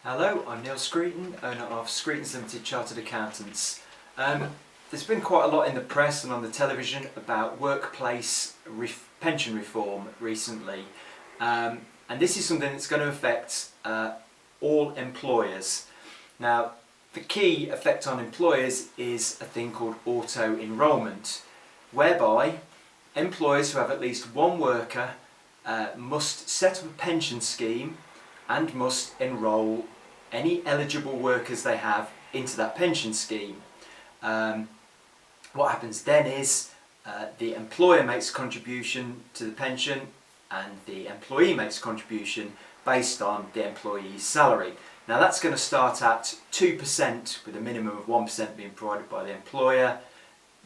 Hello, I'm Neil Screeton, owner of Screeton's Limited Chartered Accountants. There's been quite a lot in the press and on the television about workplace pension reform recently, and this is something that's going to affect all employers. Now, the key effect on employers is a thing called auto-enrolment, whereby employers who have at least one worker must set up a pension scheme and must enrol any eligible workers they have into that pension scheme. What happens then is the employer makes a contribution to the pension and the employee makes a contribution based on the employee's salary. Now that's going to start at 2% with a minimum of 1% being provided by the employer,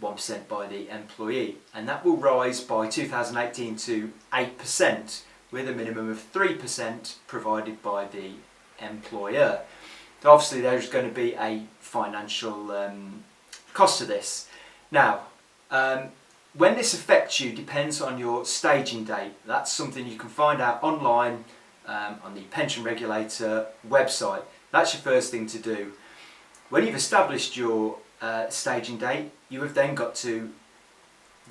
1% by the employee, and that will rise by 2018 to 8% with a minimum of 3% provided by the employer. So obviously there's going to be a financial cost to this. Now, when this affects you depends on your staging date. That's something you can find out online on the Pension Regulator website. That's your first thing to do. When you've established your staging date, you have then got to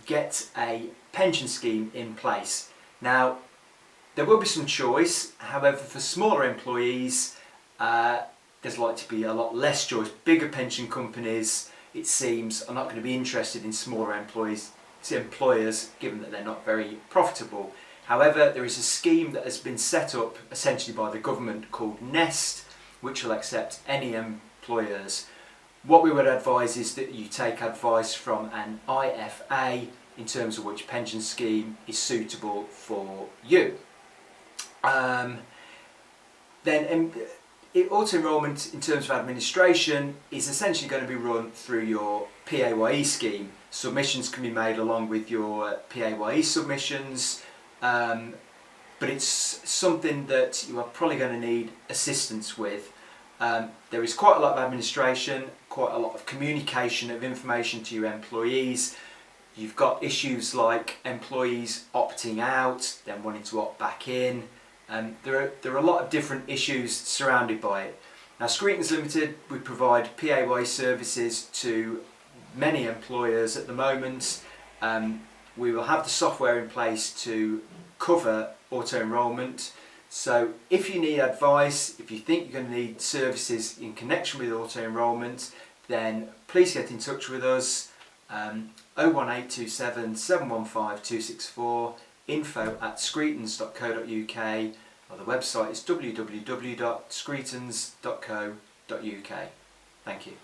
get a pension scheme in place. Now, there will be some choice, however for smaller employees there's likely to be a lot less choice. Bigger pension companies, it seems, are not going to be interested in smaller employers given that they're not very profitable. However, there is a scheme that has been set up essentially by the government called Nest, which will accept any employers. What we would advise is that you take advice from an IFA in terms of which pension scheme is suitable for you. Auto-enrolment in terms of administration is essentially going to be run through your PAYE scheme. Submissions can be made along with your PAYE submissions, but it's something that you are probably going to need assistance with. There is quite a lot of administration, quite a lot of communication of information to your employees. You've got issues like employees opting out, then wanting to opt back in. There are a lot of different issues surrounded by it. Now, Screeton's Limited, we provide PAYE services to many employers at the moment. We will have the software in place to cover auto-enrolment. So if you need advice, if you think you're going to need services in connection with auto-enrolment, then please get in touch with us. 01827 715 264, info@screetons.co.uk, or the website is www.screetons.co.uk. Thank you.